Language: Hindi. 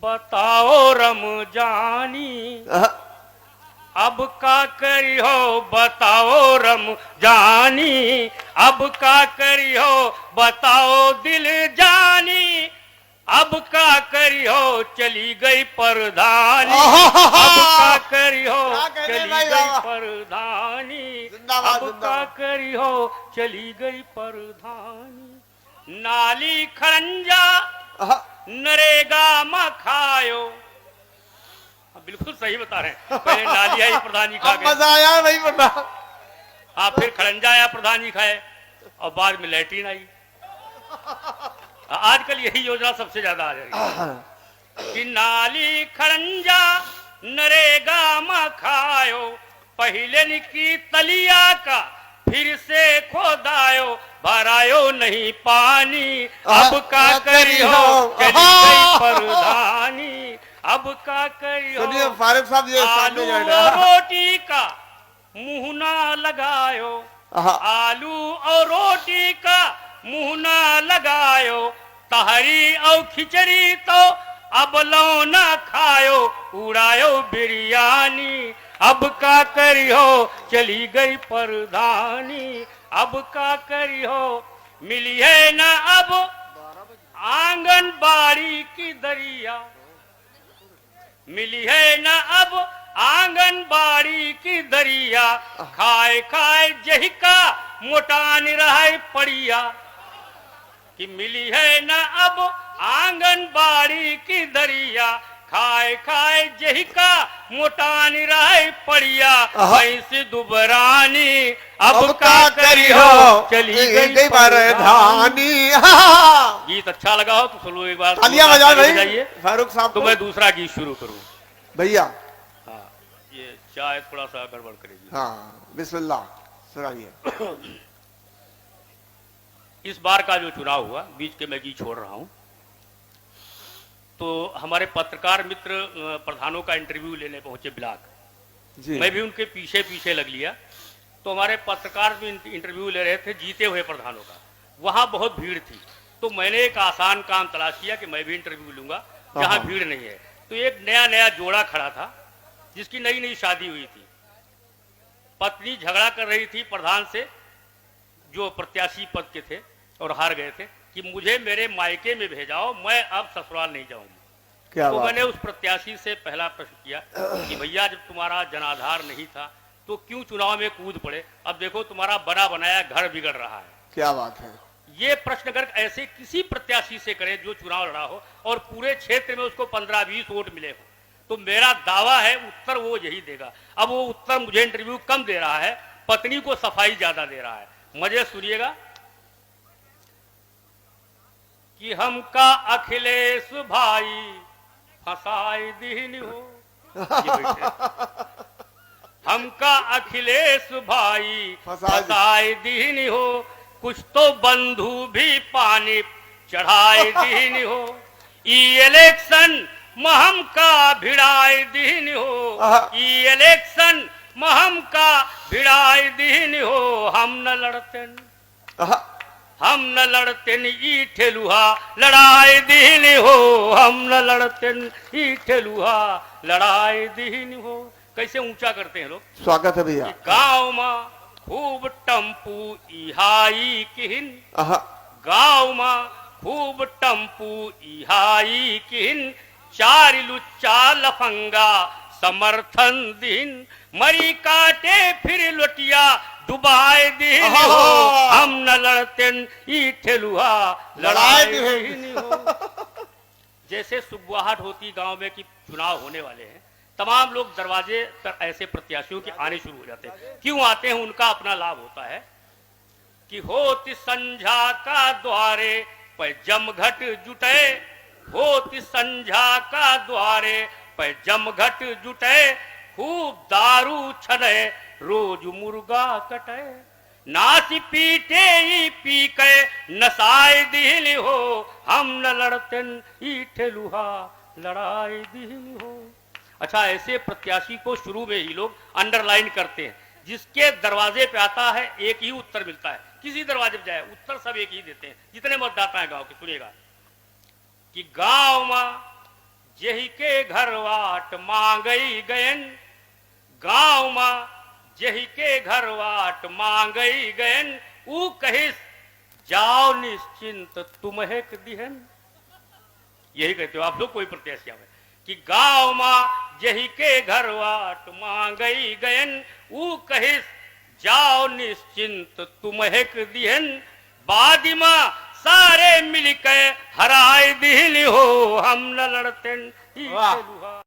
बताओ रमजानी अब का करियो बताओ रमजानी अब का करियो बताओ दिल जानी अब का करियो चली गई परधानी अब का करियो चली गई परधानी अब का करियो चली गई परधानी नाली खरंजा नरेगा में खायो। बिल्कुल सही बता रहे हैं। पहले नाली आई प्रधान जी खा गए, मजा आया नहीं पता। हाँ फिर खरंजा आया प्रधान जी खाए और बाद में लैट्रीन आई। आजकल यही योजना सबसे ज्यादा आ जाएगी कि नाली खरंजा नरेगा में खायो पहले निकी तलिया का फिर से खोदायो भरायो नहीं पानी अब का करियो चली गई परधानी अब का करियो फारूक साहब ये आलू और रोटी का मुंह ना लगायो आलू और रोटी का मुंह ना लगायो तहरी और खिचड़ी तो अब लो ना खायो उड़ायो बिरयानी अब का करियो चली गई परधानी अब का करियो मिली है ना अब आंगनबाड़ी की दरिया मिली है ना अब आंगनबाड़ी की दरिया खाए खाए जही का मोटान रहे पड़िया कि मिली है ना अब आंगनबाड़ी की दरिया खाए खाए जही का मोटानी रहे पड़िया भैंस दुबरानी अब का करियो चली गई परधानी। गीत अच्छा लगा हो तो सुनो एक बार तालियां बजाओ भाई फारूक साहब। तो मैं दूसरा गीत शुरू करूं भैया। हाँ ये चाय थोड़ा सा गड़बड़ करेगी। हाँ बिस्मिल्लाह सुनाइए। इस बार का जो चुनाव हुआ बीच के मैं गीत छोड़ रहा हूं तो हमारे पत्रकार मित्र प्रधानों का इंटरव्यू लेने पहुंचे ब्लॉक जी। मैं भी उनके पीछे पीछे लग लिया तो हमारे पत्रकार भी इंटरव्यू ले रहे थे जीते हुए प्रधानों का। वहां बहुत भीड़ थी तो मैंने एक आसान काम तलाश किया कि मैं भी इंटरव्यू लूंगा जहां भीड़ नहीं है। तो एक नया जोड़ा खड़ा था जिसकी नई नई शादी हुई थी। पत्नी झगड़ा कर रही थी प्रधान से जो प्रत्याशी पद के थे और हार गए थे कि मुझे मेरे मायके में भेजाओ मैं अब ससुराल नहीं जाऊंगी। तो मैंने उस प्रत्याशी से पहला प्रश्न किया कि भैया जब तुम्हारा जनाधार नहीं था तो क्यों चुनाव में कूद पड़े, अब देखो तुम्हारा बना बनाया घर बिगड़ रहा है। क्या बात है। ये प्रश्न अगर ऐसे किसी प्रत्याशी से करे जो चुनाव लड़ा हो और पूरे क्षेत्र में उसको 15-20 वोट मिले हो तो मेरा दावा है उत्तर वो यही देगा। अब वो उत्तर मुझे इंटरव्यू कम दे रहा है, पत्नी को सफाई ज्यादा दे रहा है। मजे सुनिएगा कि हमका अखिलेश भाई फसाई दीन हो हमका अखिलेश भाई फसाई दीन हो कुछ तो बंधु भी पानी चढ़ाई दीन हो इलेक्शन महम का भिड़ाई दीन हो इलेक्शन महम का भिड़ाई दीन हो हम न लड़ते ई ठेलुहा लड़ाई दीन हो हम न लड़ते ई ठेलुहा लड़ाई दीन हो। कैसे ऊंचा करते हैं लोग। स्वागत है भैया। गांव में खूब टम्पू इहाई किहिन गांव में खूब टम्पू इहाई किहिन चार लुच्चा लफंगा समर्थन दिन मरी काटे फिर लोटिया डुबाए दिन हो हम न लड़ते ई ठेलुहा लड़ाई दिन हो। जैसे सुगवाहट होती गांव में कि चुनाव होने वाले हैं तमाम लोग दरवाजे पर ऐसे प्रत्याशियों के आने शुरू हो जाते हैं। क्यों आते हैं उनका अपना लाभ होता है कि होती संझा का द्वारे पर जमघट जुटे होती संझा का द्वारे पर जमघट जुटे खूब दारू छने रोज मुर्गा कटे नाच पीटे ही पी के नसाए दिल हो हम न लड़ते ई ठेलुहा लड़ाई दिल हो। अच्छा ऐसे प्रत्याशी को शुरू में ही लोग अंडरलाइन करते हैं जिसके दरवाजे पे आता है एक ही उत्तर मिलता है। किसी दरवाजे पे जाए उत्तर सब एक ही देते हैं जितने मतदाता है गांव के। सुनिएगा कि गांव में जेही के घर वाट मांगई गयन गांव माँ जेही के घर वाट मांगई गयन ऊ कहिस जाओ निश्चिंत तुम्हें दिहन। यही कहते हो आप लोग कोई प्रत्याशी में कि गांव माँ जेही के घर वाट मांगई गयन ऊ कहिस जाओ निश्चिंत तुम्हें दिहन। बादिमा सारे मिलकर हराए दिल हो हम न लड़ते। वाह